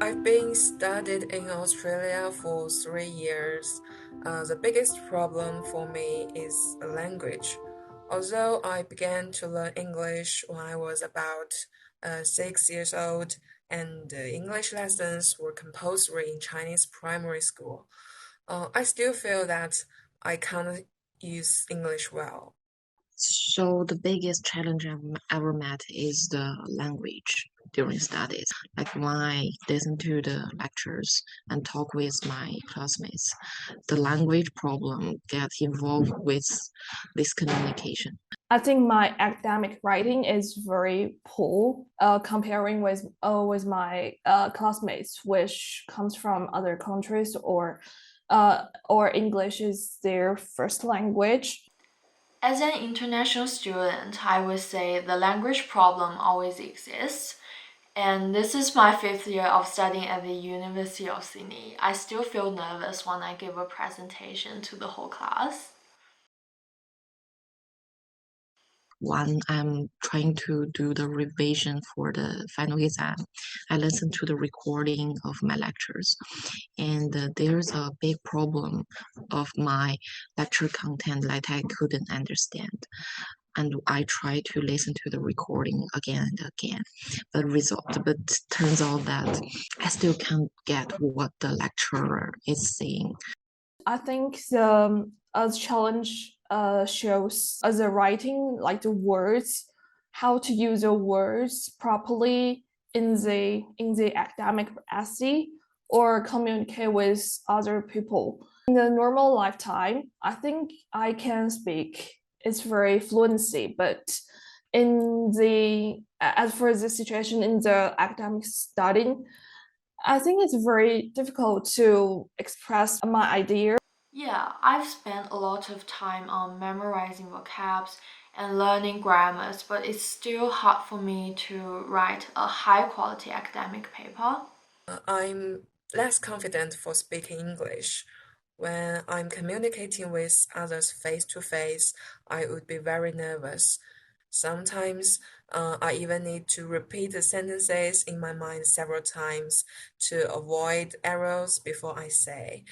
I've been studied in Australia for 3 years. The biggest problem for me is language. Although I began to learn English when I was about 6 years old, and the English lessons were compulsory in Chinese primary school, I still feel that I can't use English well. So the biggest challenge I've ever met is the language during studies. Like when I listen to the lectures and talk with my classmates, the language problem gets involved with this communication. I think my academic writing is very poor, comparing with my classmates, which comes from other countries or English is their first language. As an international student, I would say the language problem always exists. And this is my fifth year of studying at the University of Sydney. I still feel nervous when I give a presentation to the whole class. When I'm trying to do the revision for the final exam, I listen to the recording of my lectures, and there's a big problem of my lecture content that I couldn't understand. And I try to listen to the recording again and again, but turns out that I still can't get what the lecturer is saying. I think the challenge shows as a writing like the words, how to use the words properly in the academic essay or communicate with other people. In the normal lifetime, I think I can speak. It's very fluency, but as for the situation in the academic studying, I think it's very difficult to express my idea. Yeah, I've spent a lot of time on memorizing vocabs and learning grammars, but it's still hard for me to write a high quality academic paper. I'm less confident for speaking English. When I'm communicating with others face to face, I would be very nervous. Sometimes I even need to repeat the sentences in my mind several times to avoid errors before I say.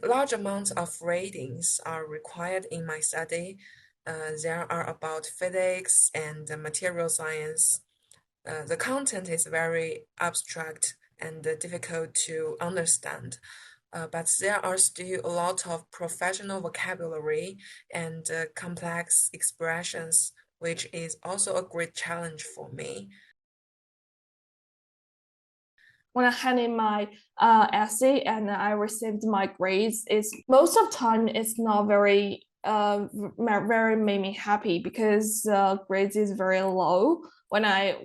Large amounts of readings are required in my study. There are about physics and material science. The content is very abstract and difficult to understand. But there are still a lot of professional vocabulary and complex expressions, which is also a great challenge for me. When I hand in my essay and I received my grades, it's most of the time it's not very made me happy because grades is very low. When I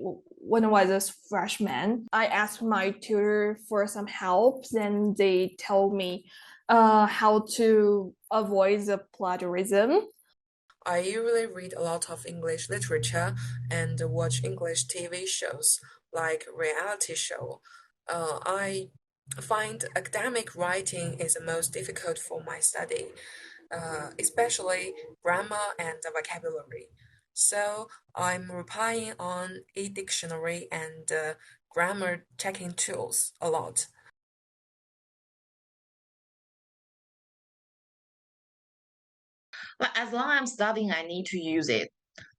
was a freshman, I asked my tutor for some help, and they told me how to avoid the plagiarism. I usually read a lot of English literature and watch English TV shows like reality show. I find academic writing is the most difficult for my study, especially grammar and vocabulary. So I'm relying on e-dictionary and grammar checking tools a lot. But as long as I'm studying, I need to use it.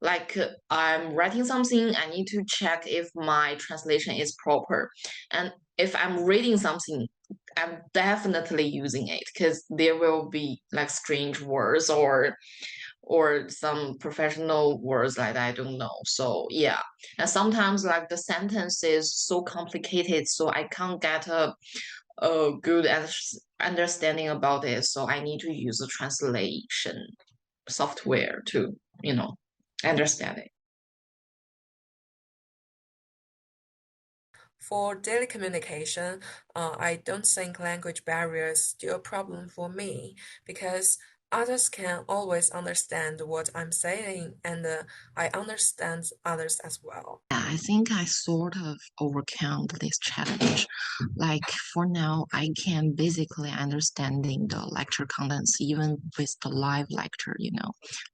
Like I'm writing something, I need to check if my translation is proper. And if I'm reading something, I'm definitely using it because there will be like strange words or some professional words like I don't know. So yeah. And sometimes like the sentence is so complicated, so I can't get a good understanding about it. So I need to use a translation software to, understand it. For daily communication, I don't think language barriers still a problem for me because others can always understand what I'm saying and I understand others as well. Yeah, I think I sort of overcome this challenge. Like for now, I can basically understanding the lecture contents even with the live lecture.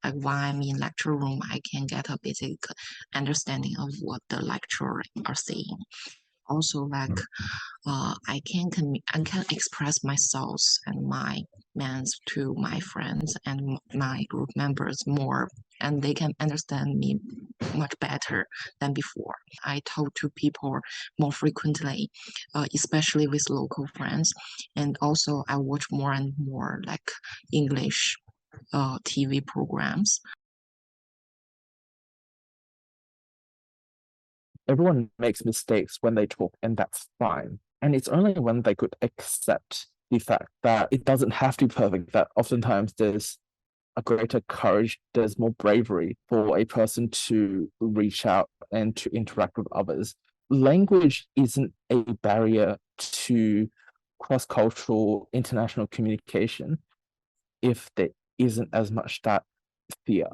Like when I'm in lecture room, I can get a basic understanding of what the lecturer are saying. Also, like I can express my thoughts and my plans to my friends and my group members more, and they can understand me much better than before. I talk to people more frequently, especially with local friends, and also I watch more and more like English TV programs. Everyone makes mistakes when they talk, and that's fine. And it's only when they could accept the fact that it doesn't have to be perfect that oftentimes there's a greater courage, there's more bravery for a person to reach out and to interact with others. Language isn't a barrier to cross-cultural international communication if there isn't as much that fear.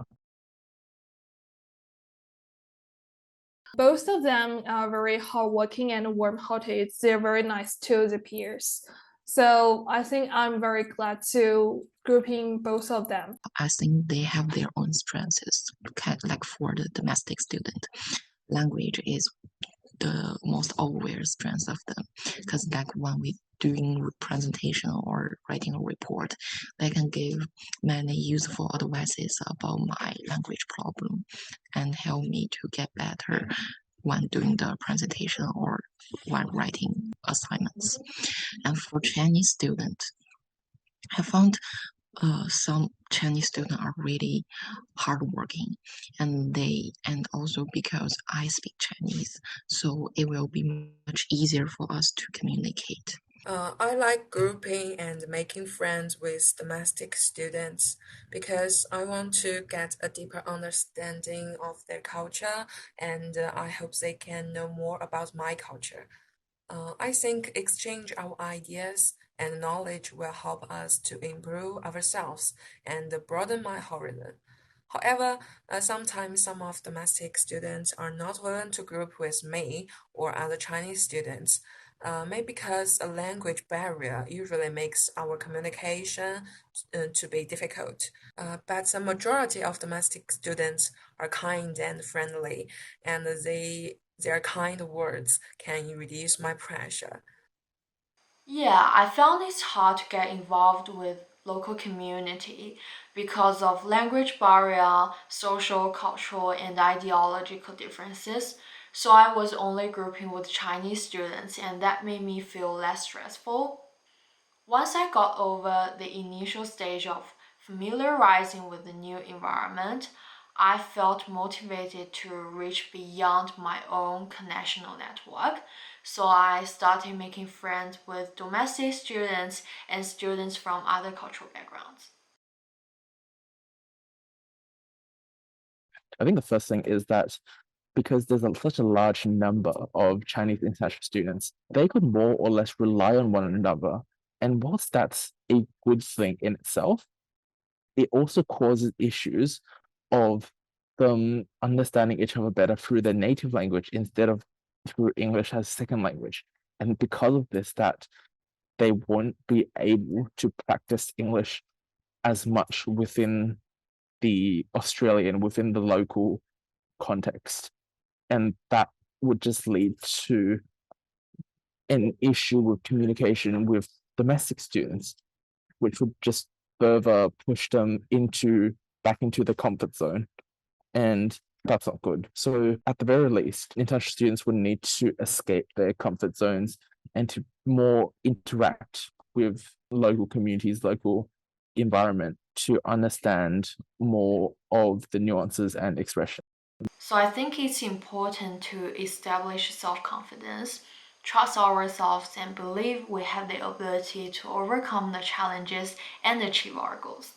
Both of them are very hardworking and warm-hearted. They're very nice to the peers. So I think I'm very glad to grouping both of them. I think they have their own strengths. Like for the domestic student, language is the most obvious strength of them, because like when we doing presentation or writing a report, they can give many useful advices about my language problem and help me to get better when doing the presentation or when writing assignments. And for Chinese students, I found some Chinese students are really hardworking, and also because I speak Chinese, so it will be much easier for us to communicate. I like grouping and making friends with domestic students because I want to get a deeper understanding of their culture, and I hope they can know more about my culture. I think exchange our ideas and knowledge will help us to improve ourselves and broaden my horizon. However, sometimes some of domestic students are not willing to group with me or other Chinese students, maybe because a language barrier usually makes our communication to be difficult. But the majority of domestic students are kind and friendly, and their kind words can reduce my pressure. Yeah, I found it's hard to get involved with local community because of language barrier, social, cultural, and ideological differences. So I was only grouping with Chinese students, and that made me feel less stressful. Once I got over the initial stage of familiarizing with the new environment, I felt motivated to reach beyond my own national network. So I started making friends with domestic students and students from other cultural backgrounds. I think the first thing is that because there's such a large number of Chinese international students, they could more or less rely on one another. And whilst that's a good thing in itself, it also causes issues of them understanding each other better through their native language instead of through English as a second language. And because of this, that they won't be able to practice English as much within the Australian, within the local context. And that would just lead to an issue with communication with domestic students, which would just further push them back into the comfort zone. And that's not good. So at the very least, international students would need to escape their comfort zones and to more interact with local communities, local environment to understand more of the nuances and expression. So I think it's important to establish self-confidence, trust ourselves, and believe we have the ability to overcome the challenges and achieve our goals.